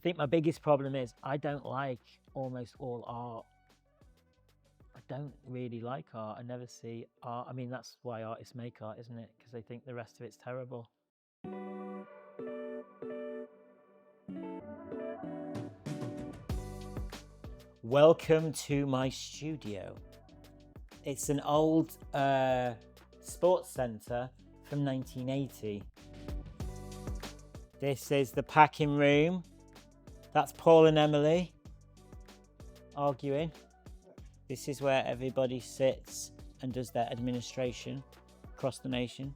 I think my biggest problem is I don't like almost all art. I don't really like art. I never see art. I mean, that's why artists make art, isn't it? Because they think the rest of it's terrible. Welcome to my studio. It's an old sports centre from 1980. This is the packing room. That's Paul and Emily arguing. This is where everybody sits and does their administration across the nation.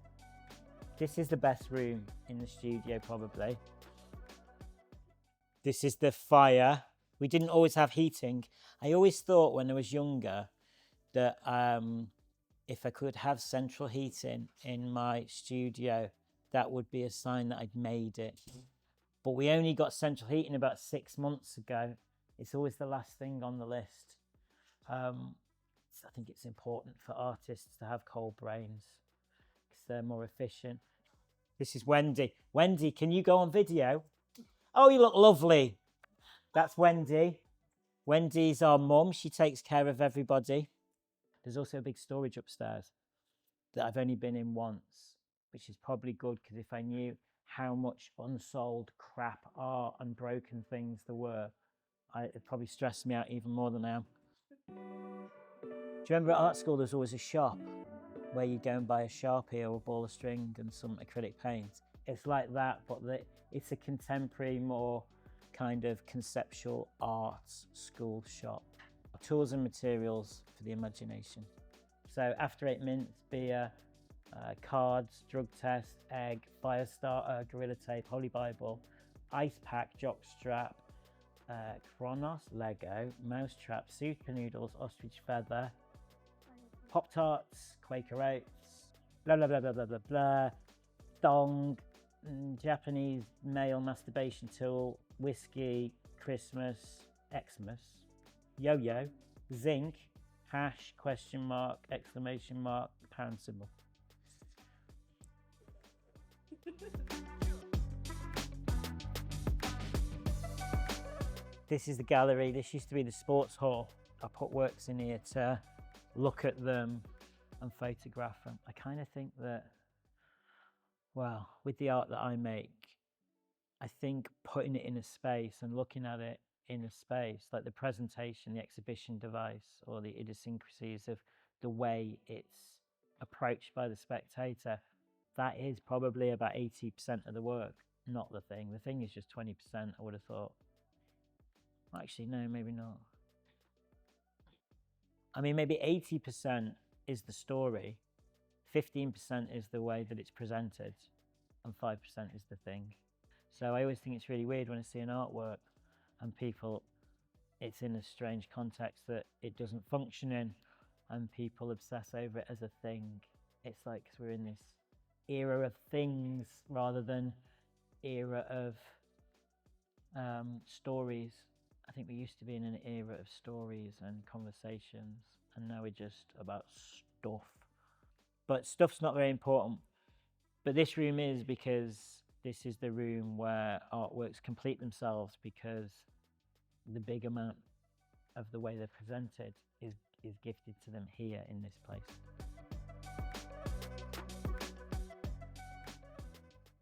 This is the best room in the studio, probably. This is the fire. We didn't always have heating. I always thought when I was younger that if I could have central heating in my studio, that would be a sign that I'd made it. But we only got central heating about 6 months ago. It's always the last thing on the list. So I think it's important for artists to have cold brains because they're more efficient. This is Wendy. Wendy, can you go on video? Oh, you look lovely. That's Wendy. Wendy's our mum. She takes care of everybody. There's also a big storage upstairs that I've only been in once, which is probably good because if I knew how much unsold crap art and broken things there were, it'd probably stress me out even more than now. Do you remember at art school there's always a shop where you go and buy a Sharpie or a ball of string and some acrylic paint? It's like that, but it's a contemporary, more kind of conceptual arts school shop. Tools and materials for the imagination. So after 8 minutes, beer, cards, drug test, egg, fire starter, gorilla tape, holy Bible, ice pack, jock strap, Kronos, Lego, mousetrap, super noodles, ostrich feather, Pop-Tarts, Quaker oats, blah blah blah blah blah blah blah, thong, Japanese male masturbation tool, whiskey, Christmas, Xmas, yo-yo, zinc, hash, question mark, exclamation mark, pound symbol. This is the gallery. This used to be the sports hall. I put works in here to look at them and photograph them. I kind of think that, well, with the art that I make, I think putting it in a space and looking at it in a space, like the presentation, the exhibition device, or the idiosyncrasies of the way it's approached by the spectator, that is probably about 80% of the work, not the thing. The thing is just 20%, I would have thought. Actually, no, maybe not. I mean, maybe 80% is the story, 15% is the way that it's presented, and 5% is the thing. So I always think it's really weird when I see an artwork and people, it's in a strange context that it doesn't function in, and people obsess over it as a thing. It's like 'cause we're in this era of things rather than era of stories. I think we used to be in an era of stories and conversations, and now we're just about stuff. But stuff's not very important. But this room is, because this is the room where artworks complete themselves, because the big amount of the way they're presented is gifted to them here in this place.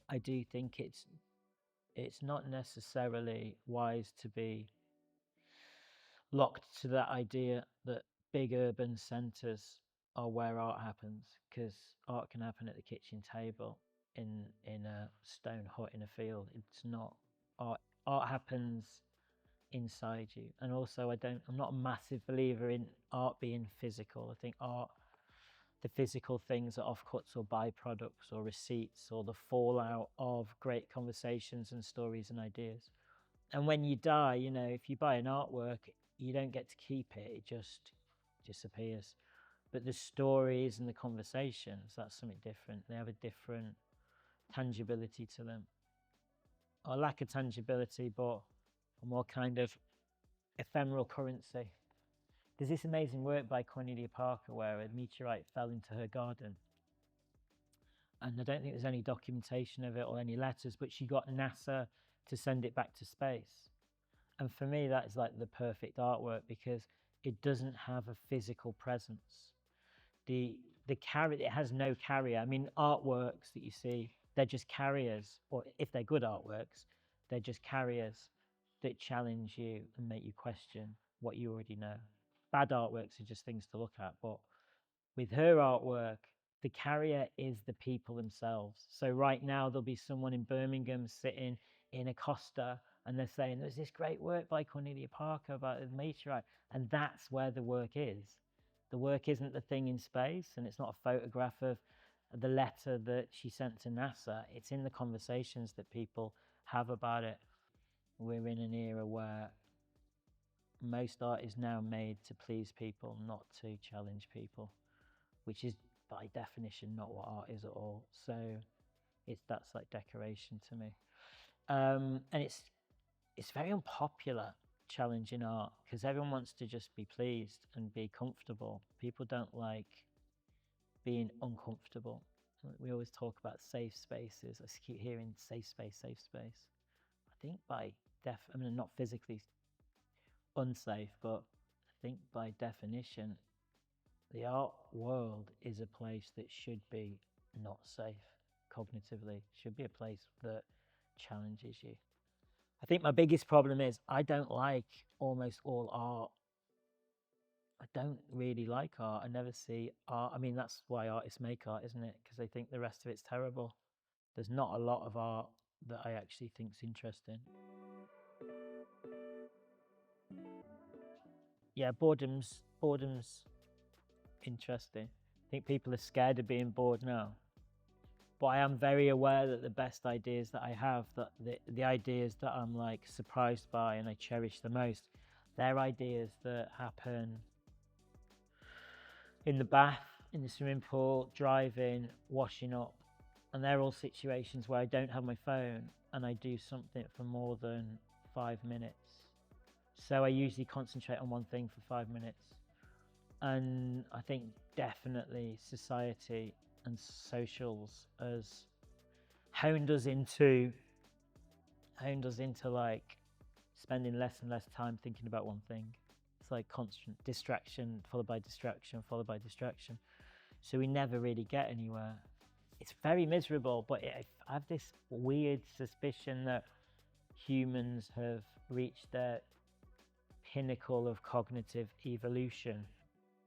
I do think it's not necessarily wise to be locked to that idea that big urban centres are where art happens, because art can happen at the kitchen table in a stone hut in a field. It's not art. Art happens inside you. And also I'm not a massive believer in art being physical. I think art, the physical things are offcuts or byproducts or receipts or the fallout of great conversations and stories and ideas. And when you die, you know, if you buy an artwork, you don't get to keep it, it just disappears. But the stories and the conversations, that's something different. They have a different tangibility to them. Or lack of tangibility, but a more kind of ephemeral currency. There's this amazing work by Cornelia Parker where a meteorite fell into her garden. And I don't think there's any documentation of it or any letters, but she got NASA to send it back to space. And for me, that is like the perfect artwork because it doesn't have a physical presence. The carrier, it has no carrier. I mean, artworks that you see, they're just carriers, or if they're good artworks, they're just carriers that challenge you and make you question what you already know. Bad artworks are just things to look at, but with her artwork, the carrier is the people themselves. So right now there'll be someone in Birmingham sitting in a Costa and they're saying, there's this great work by Cornelia Parker about the meteorite. And that's where the work is. The work isn't the thing in space, and it's not a photograph of the letter that she sent to NASA. It's in the conversations that people have about it. We're in an era where most art is now made to please people, not to challenge people, which is by definition not what art is at all. So that's like decoration to me. And it's very unpopular, challenging art, because everyone wants to just be pleased and be comfortable. People don't like being uncomfortable. We always talk about safe spaces. I keep hearing safe space, safe space. I think by I mean, not physically unsafe, but I think by definition, the art world is a place that should be not safe cognitively, should be a place that challenges you. I think my biggest problem is I don't like almost all art. I don't really like art. I never see art. I mean, that's why artists make art, isn't it? Because they think the rest of it's terrible. There's not a lot of art that I actually think's interesting. Yeah, boredom's interesting. I think people are scared of being bored now. But I am very aware that the best ideas that I have, that the ideas that I'm like surprised by and I cherish the most, they're ideas that happen in the bath, in the swimming pool, driving, washing up. And they're all situations where I don't have my phone and I do something for more than 5 minutes. So I usually concentrate on one thing for 5 minutes. And I think definitely society and socials has honed us into like spending less and less time thinking about one thing. It's like constant distraction followed by distraction followed by distraction. So we never really get anywhere. It's very miserable, but I have this weird suspicion that humans have reached their pinnacle of cognitive evolution.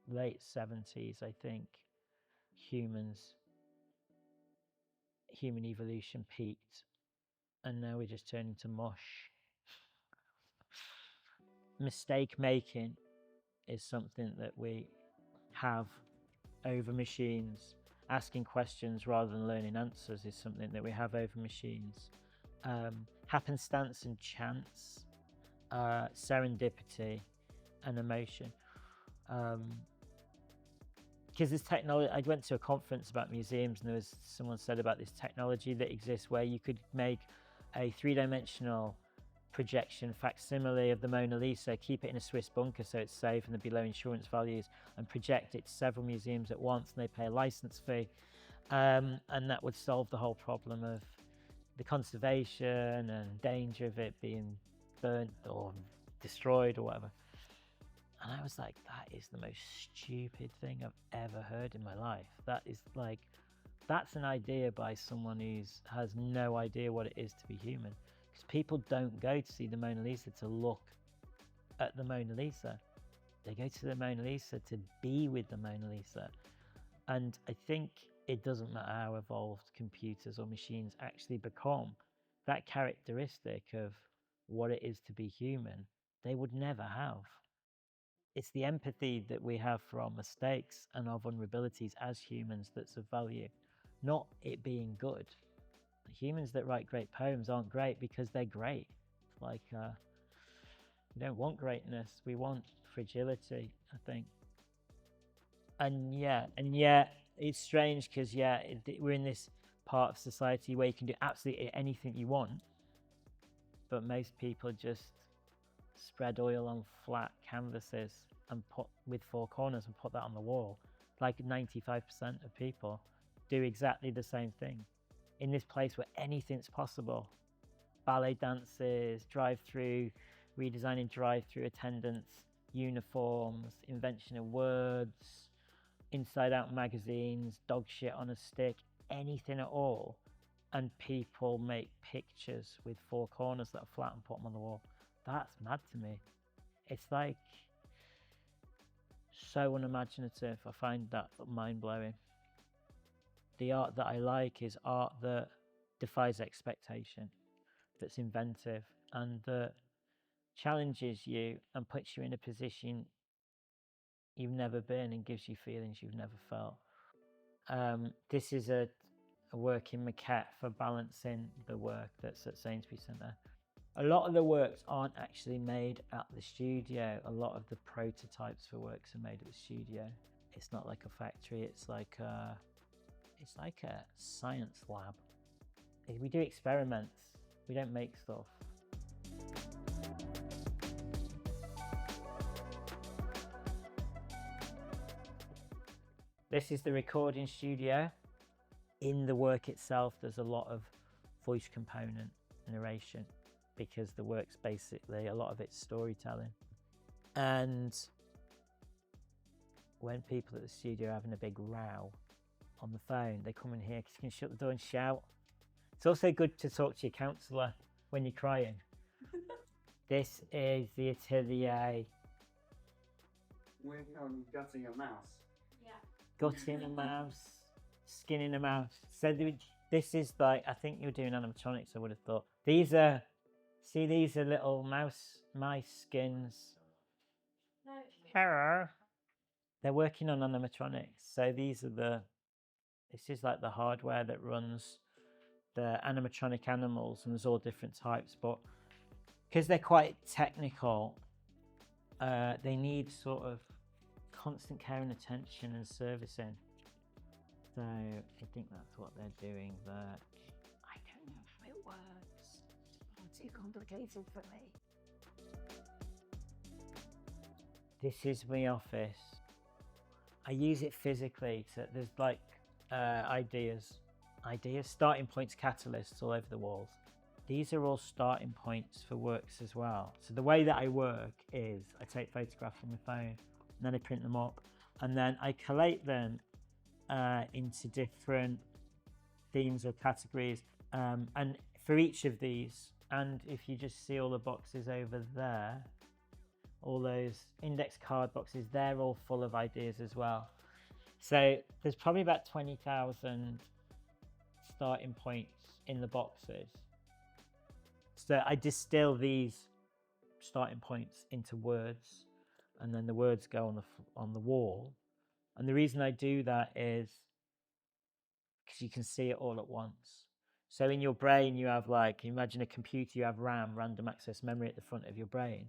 Late 70s, I think, human evolution peaked, and now we're just turning to mush. Mistake making is something that we have over machines. Asking questions rather than learning answers is something that we have over machines. Happenstance and chance, serendipity and emotion. Because this technology, I went to a conference about museums and there was someone said about this technology that exists where you could make a 3-dimensional projection facsimile of the Mona Lisa, keep it in a Swiss bunker so it's safe and there'd be low insurance values, and project it to several museums at once, and they pay a license fee, and that would solve the whole problem of the conservation and danger of it being burnt or destroyed or whatever. And I was like, that is the most stupid thing I've ever heard in my life. That is like, that's an idea by someone who has no idea what it is to be human. Because people don't go to see the Mona Lisa to look at the Mona Lisa. They go to the Mona Lisa to be with the Mona Lisa. And I think it doesn't matter how evolved computers or machines actually become, that characteristic of what it is to be human, they would never have. It's the empathy that we have for our mistakes and our vulnerabilities as humans that's of value, not it being good. The humans that write great poems aren't great because they're great. It's like, we don't want greatness, we want fragility, I think. And yet it's strange because we're in this part of society where you can do absolutely anything you want, but most people just spread oil on flat canvases and put with 4 corners and put that on the wall. Like 95% of people do exactly the same thing in this place where anything's possible. Ballet dances, drive-through redesigning drive-through attendance, uniforms, invention of words, inside-out magazines, dog shit on a stick, anything at all. And people make pictures with four corners that are flat and put them on the wall. That's mad to me. It's like so unimaginative. I find that mind-blowing. The art that I like is art that defies expectation, that's inventive, and that challenges you and puts you in a position you've never been and gives you feelings you've never felt. This is a work in maquette for balancing the work that's at Sainsbury Centre. A lot of the works aren't actually made at the studio. A lot of the prototypes for works are made at the studio. It's not like a factory, it's like a science lab. We do experiments, we don't make stuff. This is the recording studio. In the work itself, there's a lot of voice component narration because the work's basically, a lot of it's storytelling. And when people at the studio are having a big row on the phone, they come in here because you can shut the door and shout. It's also good to talk to your counsellor when you're crying. This is the atelier. We're gutting a mouse. Yeah. Gutting a mouse, skinning a mouse. So this is like, I think you're doing animatronics, I would have thought. These are little mice skins. No. Hello. They're working on animatronics. So this is like the hardware that runs the animatronic animals, and there's all different types, but because they're quite technical, they need sort of constant care and attention and servicing. So I think that's what they're doing there. I don't know if it works. It's too complicated for me. This is my office. I use it physically. There's like ideas, starting points, catalysts all over the walls. These are all starting points for works as well. So the way that I work is I take photographs on my phone, and then I print them up, and then I collate them into different themes or categories. And for each of these, and if you just see all the boxes over there, all those index card boxes, they're all full of ideas as well. So there's probably about 20,000 starting points in the boxes. So I distill these starting points into words, and then the words go on the wall. And the reason I do that is because you can see it all at once. So in your brain, you have, like, imagine a computer, you have RAM, random access memory, at the front of your brain,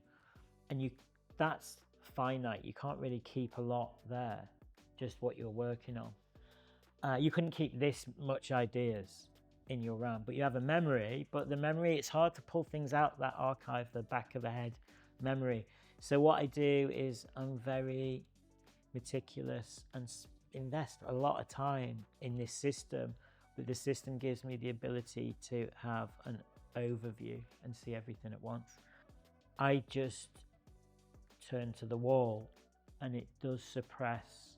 and that's finite. You can't really keep a lot there, just what you're working on. You couldn't keep this much ideas in your RAM, but you have a memory, but the memory, it's hard to pull things out that archive, the back of the head memory. So what I do is I'm very meticulous and invest a lot of time in this system, but the system gives me the ability to have an overview and see everything at once. I just turn to the wall, and it does suppress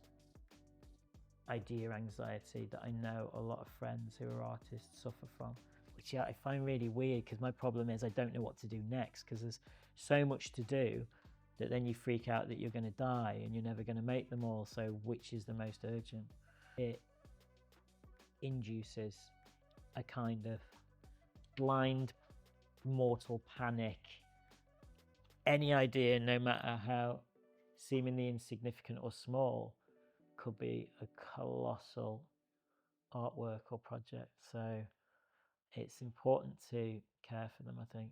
idea anxiety that I know a lot of friends who are artists suffer from, which I find really weird, because my problem is I don't know what to do next, because there's so much to do that then you freak out that you're going to die and you're never going to make them all. So which is the most urgent? It induces a kind of blind mortal panic. Any idea, no matter how seemingly insignificant or small, could be a colossal artwork or project. So it's important to care for them, I think.